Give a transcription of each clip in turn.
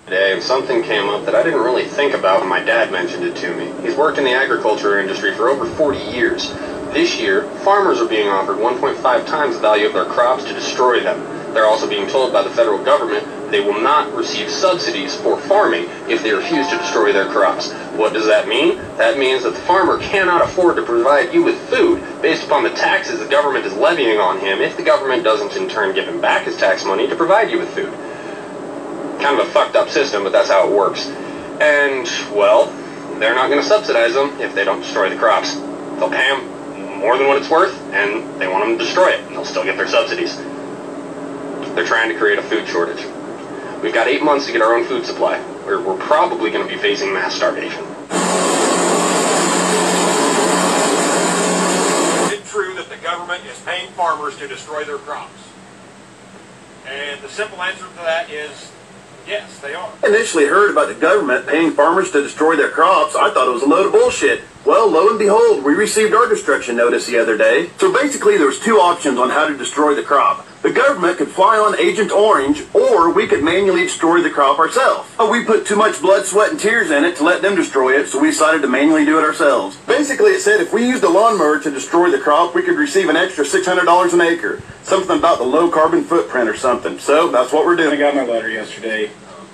Today, something came up that I didn't really think about when my dad mentioned it to me. He's worked in the agriculture industry for over 40 years. This year, farmers are being offered 1.5 times the value of their crops to destroy them. They're also being told by the federal government they will not receive subsidies for farming if they refuse to destroy their crops. What does that mean? That means that the farmer cannot afford to provide you with food based upon the taxes the government is levying on him if the government doesn't in turn give him back his tax money to provide you with food. Kind of a fucked up system, but that's how it works. And, well, they're not going to subsidize them if they don't destroy the crops. They'll pay them more than what it's worth, and they want them to destroy it, and they'll still get their subsidies. They're trying to create a food shortage. We've got 8 months to get our own food supply. We're probably going to be facing mass starvation. Is it true that the government is paying farmers to destroy their crops? And the simple answer to that is yes, they are. I initially heard about the government paying farmers to destroy their crops. I thought it was a load of bullshit. Well, lo and behold, we received our destruction notice the other day. So basically, there was two options on how to destroy the crop. The government could fly on Agent Orange, or we could manually destroy the crop ourselves. We put too much blood, sweat, and tears in it to let them destroy it, so we decided to manually do it ourselves. Basically, it said if we used a lawnmower to destroy the crop, we could receive an extra $600 an acre. Something about the low carbon footprint or something. So that's what we're doing. I got my letter yesterday.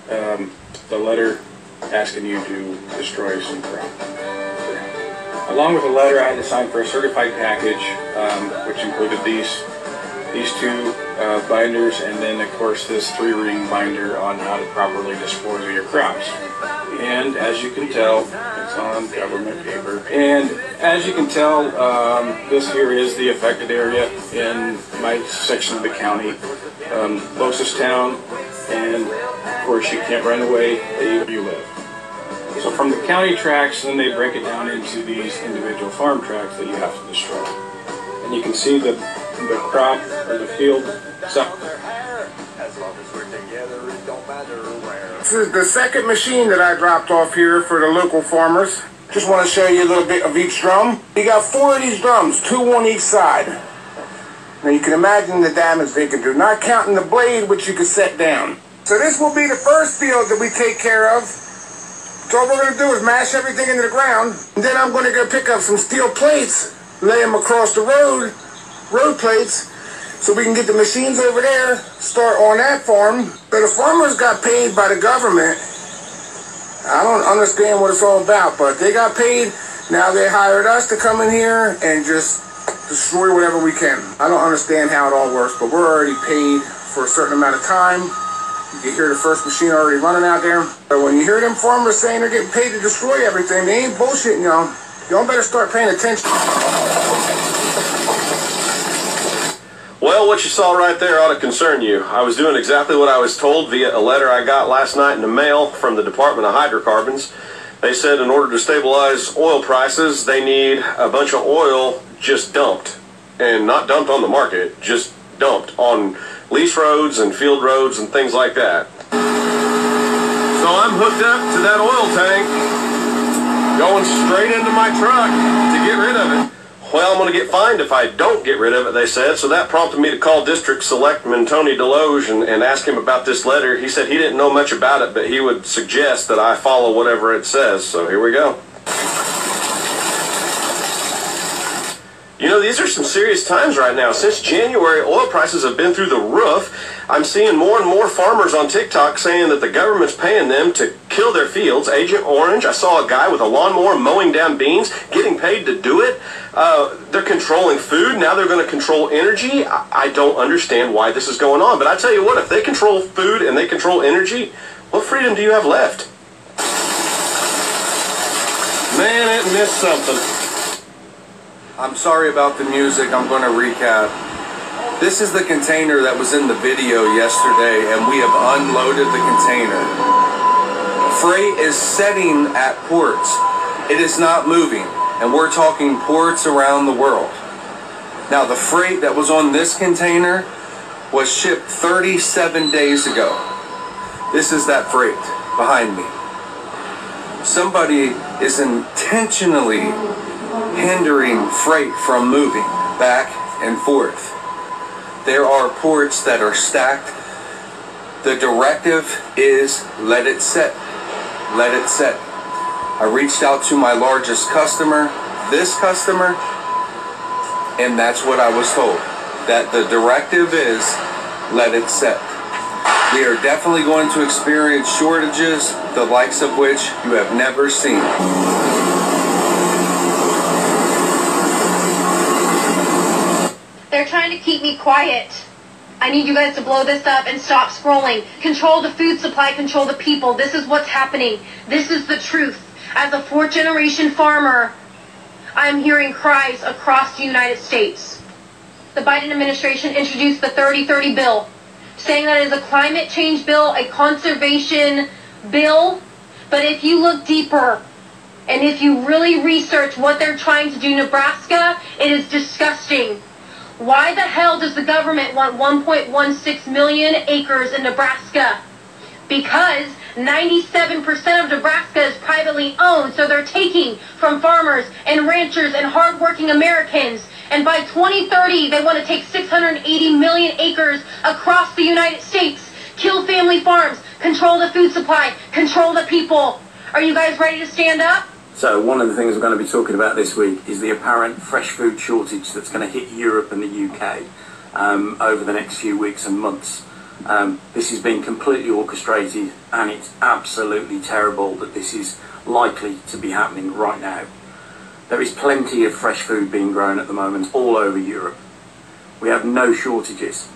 The letter asking you to destroy some crop. Along with the letter, I had to sign for a certified package, which included these two binders, and then of course this 3-ring binder on how to properly dispose of your crops. And as you can tell, it's on government paper. And as you can tell, this here is the affected area in my section of the county, closest town, and of course you can't run away where you live. So from the county tracts, then they break it down into these individual farm tracts that you have to destroy. And you can see the crop or the field. This is the second machine that I dropped off here for the local farmers. Just want to show you a little bit of each drum. You got 4 of these drums, 2 on each side. Now you can imagine the damage they can do, not counting the blade which you can set down. So this will be the first field that we take care of. So all we're going to do is mash everything into the ground, and then I'm going to go pick up some steel plates, lay them across the road plates, so we can get the machines over there, start on that farm. But the farmers got paid by the government. I don't understand what it's all about, but they got paid. Now they hired us to come in here and just destroy whatever we can. I don't understand how it all works, but we're already paid for a certain amount of time. You can hear the first machine already running out there. But when you hear them farmers saying they're getting paid to destroy everything, they ain't bullshitting y'all. Y'all better start paying attention. Well, what you saw right there ought to concern you. I was doing exactly what I was told via a letter I got last night in the mail from the Department of Hydrocarbons. They said in order to stabilize oil prices, they need a bunch of oil just dumped. And not dumped on the market, just dumped on lease roads and field roads and things like that. So I'm hooked up to that oil tank, going straight into my truck to get rid of it. Well, I'm going to get fined if I don't get rid of it, they said. So that prompted me to call District Selectman Tony Deloge and ask him about this letter. He said he didn't know much about it, but he would suggest that I follow whatever it says. So here we go. You know, these are some serious times right now. Since January, oil prices have been through the roof. I'm seeing more and more farmers on TikTok saying that the government's paying them to kill their fields. Agent Orange, I saw a guy with a lawnmower mowing down beans, getting paid to do it. They're controlling food. Now they're going to control energy. I don't understand why this is going on. But I tell you what, if they control food and they control energy, what freedom do you have left? Man, it missed something. I'm sorry about the music. I'm going to recap. This is the container that was in the video yesterday, and we have unloaded the container. Freight is setting at ports. It is not moving, and we're talking ports around the world. Now, the freight that was on this container was shipped 37 days ago. This is that freight behind me. Somebody is intentionally hindering freight from moving back and forth. There are ports that are stacked The directive is let it set. Let it set. I reached out to my largest customer, this customer, and that's what I was told. That the directive is let it set. We are definitely going to experience shortages, the likes of which you have never seen. They're trying to keep me quiet. I need you guys to blow this up and stop scrolling. Control the food supply, control the people. This is what's happening. This is the truth. As a fourth-generation farmer, I'm hearing cries across the United States. The Biden administration introduced the 30-30 bill, saying that it is a climate change bill, a conservation bill. But if you look deeper, and if you really research what they're trying to do in Nebraska, it is disgusting. Why the hell does the government want 1.16 million acres in Nebraska? Because 97% of Nebraska is privately owned, so they're taking from farmers and ranchers and hardworking Americans. And by 2030, they want to take 680 million acres across the United States, kill family farms, control the food supply, control the people. Are you guys ready to stand up? So one of the things we're going to be talking about this week is the apparent fresh food shortage that's going to hit Europe and the UK over the next few weeks and months. This has been completely orchestrated, and it's absolutely terrible that this is likely to be happening right now. There is plenty of fresh food being grown at the moment all over Europe. We have no shortages.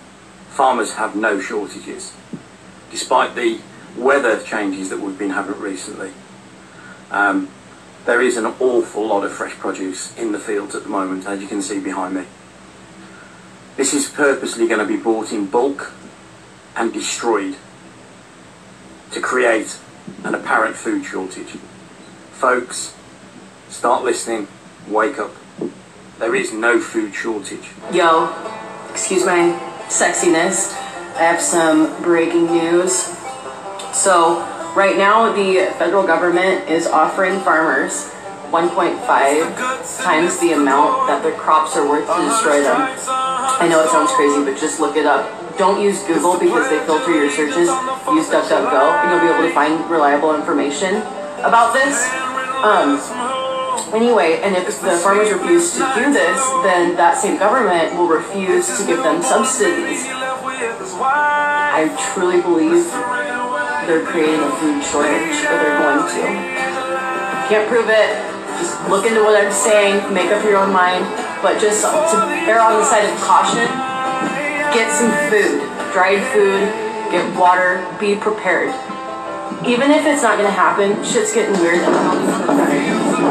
Farmers have no shortages, despite the weather changes that we've been having recently. There is an awful lot of fresh produce in the fields at the moment, as you can see behind me. This is purposely going to be bought in bulk and destroyed to create an apparent food shortage. Folks, start listening, wake up. There is no food shortage. Yo, excuse my sexiness. I have some breaking news. So, right now the federal government is offering farmers 1.5 times the amount that their crops are worth to destroy them. I know it sounds crazy, but just look it up. Don't use Google because they filter your searches. Use DuckDuckGo and you'll be able to find reliable information about this. Anyway, and if the farmers refuse to do this, then that same government will refuse to give them subsidies. I truly believe they're creating a food shortage, or they're going to. Can't prove it. Just look into what I'm saying, make up your own mind, but just to err on the side of caution, get some food, dried food, get water, be prepared. Even if it's not going to happen, shit's getting weird and I don't even know.